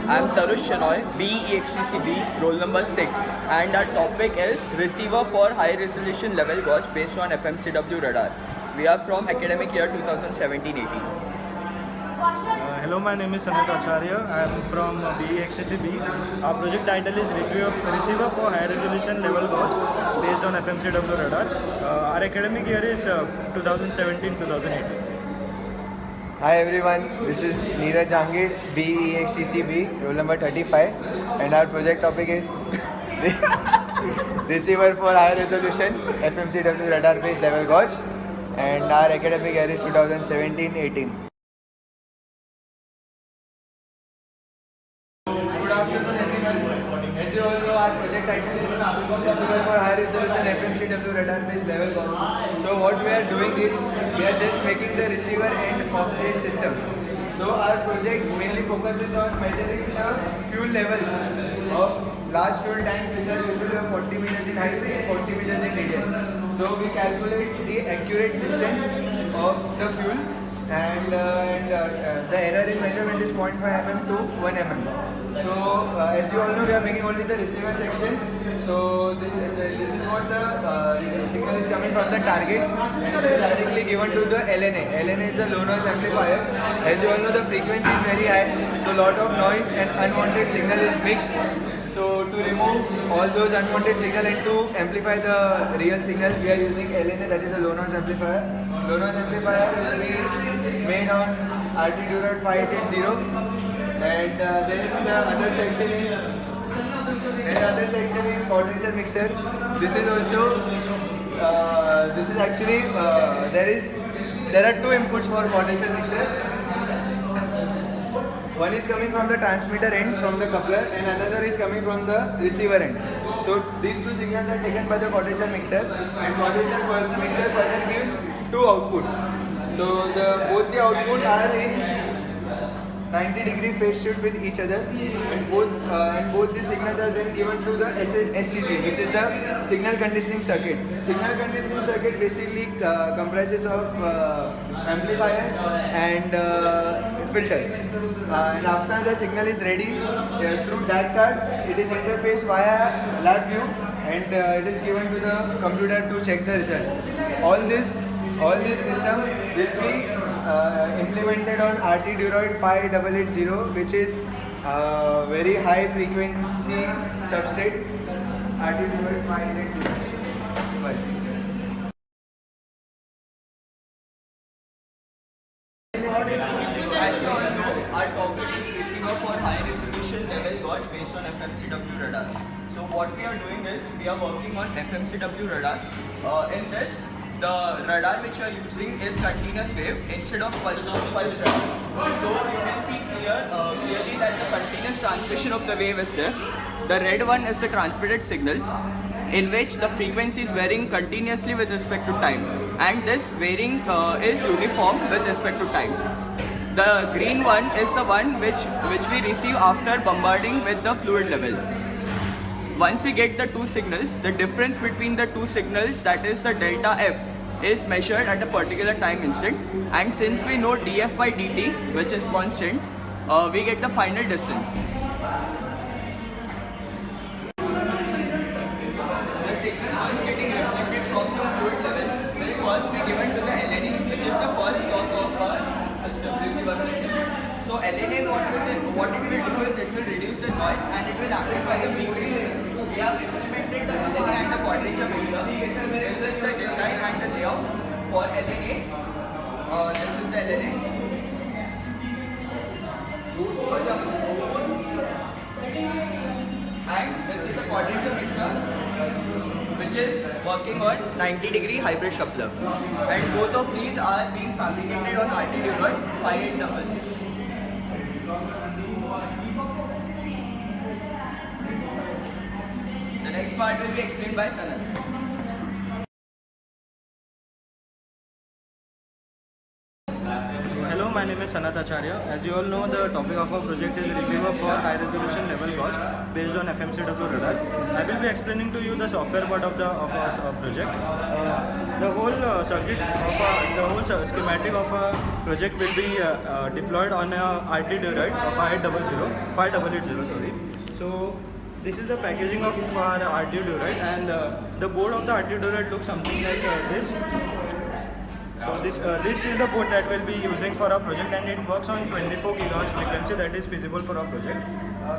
I'm Tarush Shenoy, BEXCCB, roll number 6, and our topic is Receiver for High Resolution Level Watch based on FMCW radar. We are from academic year 2017-18. Hello, my name is Sanat Acharya. I am from BEXCCB. Our project title is Receiver for High Resolution Level Watch based on FMCW radar. Our academic year is 2017-2018. Hi everyone, this is Neeraj Jangir, BEXCCB, roll number 35, and our project topic is Receiver for High Resolution FMCW radar based level gauge, and our academic year is 2017-18. Good afternoon everyone. As you all know, our project title is Receiver for High Resolution FMCW radar based level gauge. So what we are doing is, we are just making the receiver end of this system. So our project mainly focuses on measuring the fuel levels of large fuel tanks which are usually of 40 meters in height and 40 meters in radius. So we calculate the accurate distance of the fuel, and the error in measurement is 0.5 mm to 1 mm. So as you all know, we are making only the receiver section. So this is what the signal is coming from the target, and it is directly given to the LNA. LNA is the low noise amplifier. As you all know, the frequency is very high, so lot of noise and unwanted signal is mixed. So to remove all those unwanted signal and to amplify the real signal, we are using LNA, that is a low noise amplifier. Low noise amplifier is made on RT-580, and then the other section is quadrature mixer. This is also this is actually there are two inputs for quadrature mixer. One is coming from the transmitter end from the coupler, and another is coming from the receiver end. So these two signals are taken by the quadrature mixer, and quadrature mixer further gives two outputs. So both the outputs are in 90-degree phase shift with each other, and both the signals are then given to the SCC, which is the signal conditioning circuit. Signal conditioning circuit basically comprises of amplifiers and filters. And after the signal is ready, through that card, it is interfaced via LabVIEW, and it is given to the computer to check the results. All this system will be implemented on RT-Duroid 5880, which is very high frequency substrate. RT-Duroid 5880. As you all know, our topic is Receiver for High Resolution Level Gauge based on FMCW radar. So what we are doing is, we are working on FMCW radar. In this, the radar which we are using is continuous wave instead of pulse radar. So you can see clearly that the continuous transmission of the wave is there. The red one is the transmitted signal, in which the frequency is varying continuously with respect to time, and this varying is uniform with respect to time. The green one is the one which we receive after bombarding with the fluid level. Once we get the two signals, the difference between the two signals, that is the delta F, is measured at a particular time instant, and since we know dF by dt, which is constant, we get the final distance. The signal, once getting reflected from the fluid level, will first be given to the LNA, which is the first block of our system, receiver system. So LNA, what it will do is, it will reduce the noise and it will amplify the frequency. We have implemented the LNA and the quadrature mixer. This is the design and the layout for LNA. This is the LNA. And this is the quadrature mixer, which is working on 90-degree hybrid coupler. And both of these are being fabricated on RT-Duroid 5800. The next part will be explained by Sanat. Hello, my name is Sanat Acharya. As you all know, the topic of our project is receiver for high resolution level gauge based on FMCW radar. I will be explaining to you the software part of our project. The whole schematic of a project will be deployed on a RT Durite of 5880. Sorry. So this is the packaging of our RT Durite, and the board of the RT Durite looks something like this. So this is the board that we'll be using for our project, and it works on 24 GHz frequency that is feasible for our project.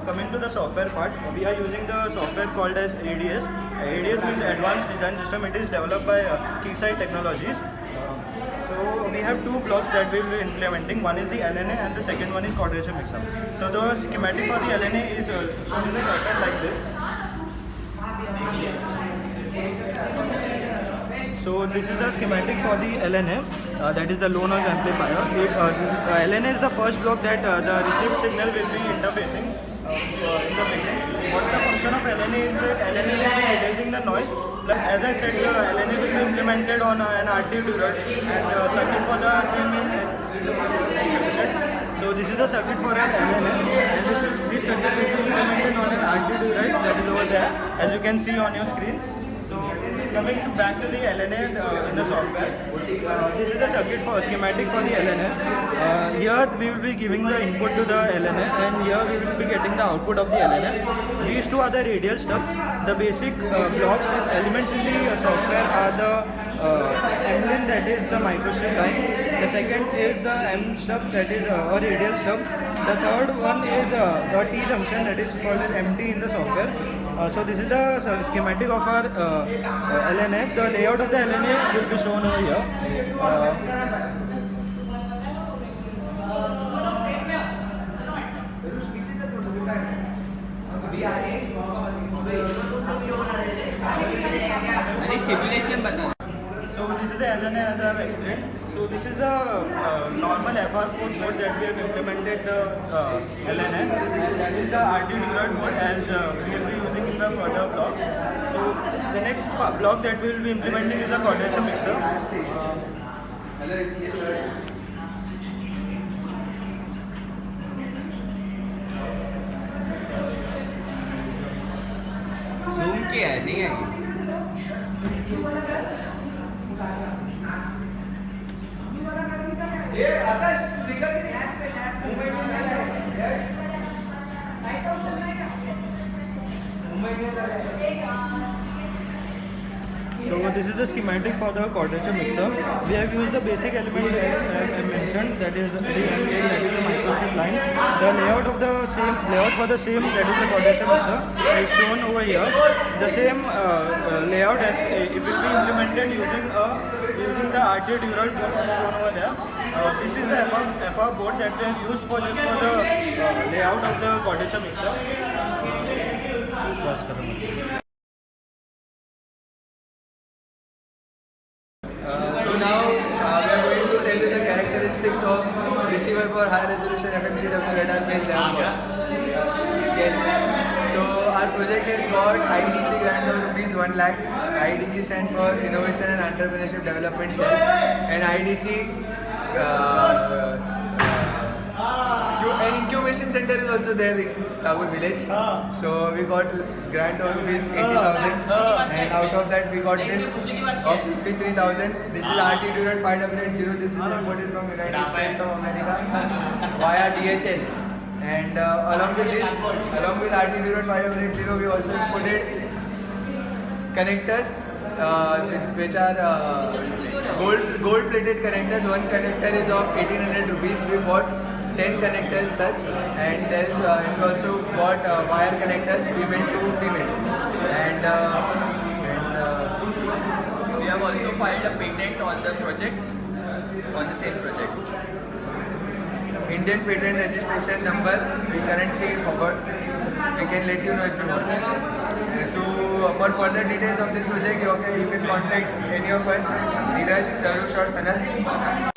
Coming to the software part, we are using the software called as ADS. ADS means Advanced Design System. It is developed by Keysight Technologies. So we have two blocks that we will be implementing. One is the LNA and the second one is quadrature mixer. So the schematic for the LNA is shown in the circuit like this. So this is the schematic for the LNA, that is the low noise amplifier. LNA is the first block that the received signal will be interfacing in the beginning. What the function of LNA is that LNA will be reducing the noise. As I said, the LNA will be implemented on an RT Durite, and circuit for the same is so this is the circuit for an LNA, and this circuit will be implemented on an RT Durite that is over there, as you can see on your screen. So coming back to the LNA in the software, this is the circuit for schematic for the LNA. Here we will be giving the input to the LNA, and here we will be getting the output of the LNA. These two are the radial stuff. The basic blocks and elements in the software are the M-line, that is the microstrip line. The second is the M stub, that is or radial stub. The third one is the T junction, that is called as MT in the software. So this is the schematic of our LNA. The layout of the LNA will be shown over here. So this is the LNA as I have explained. So this is the normal FR4 board that we have implemented the LNA, and that is the RT Durite board as we will be using in the further blocks. So the next block that we will be implementing is the quadrature mixer. Zoom क्या है नहीं है ये आकाश speaker के lap पे movement So this is the schematic for the quadrature mixer. We have used the basic element as I mentioned, that is the MA, that is the microstrip line. The layout of the layout for the same, that is the quadrature mixer, is shown over here. The same layout as it will be implemented using the RT Durite board shown over there. This is the FR board that we have used for the layout of the quadrature mixer. So now we are going to tell you the characteristics of receiver for high resolution FMCW radar based level gauge. Yes. So our project is for IDC grant of rupees 1 lakh. IDC stands for Innovation and Entrepreneurship Development Cell, and IDC an incubation center is also there in Kabul village. So we got grant of rupees 80,000, and out of that we got this of 53,000. This is RT Durite 5880. This is imported from United States of America via DHL. And along with RT Durite 5880, we also imported connectors, which are gold plated connectors. One connector is of 1800 rupees. We bought 10 connectors such, and there is we also bought wire connectors female to female, and we have also filed a patent on the project, on the same project. Indian patent registration number we currently forgot. We can let you know if you want. So for further details of this project, you can contact any of us, Neeraj, Tarush or Sanat.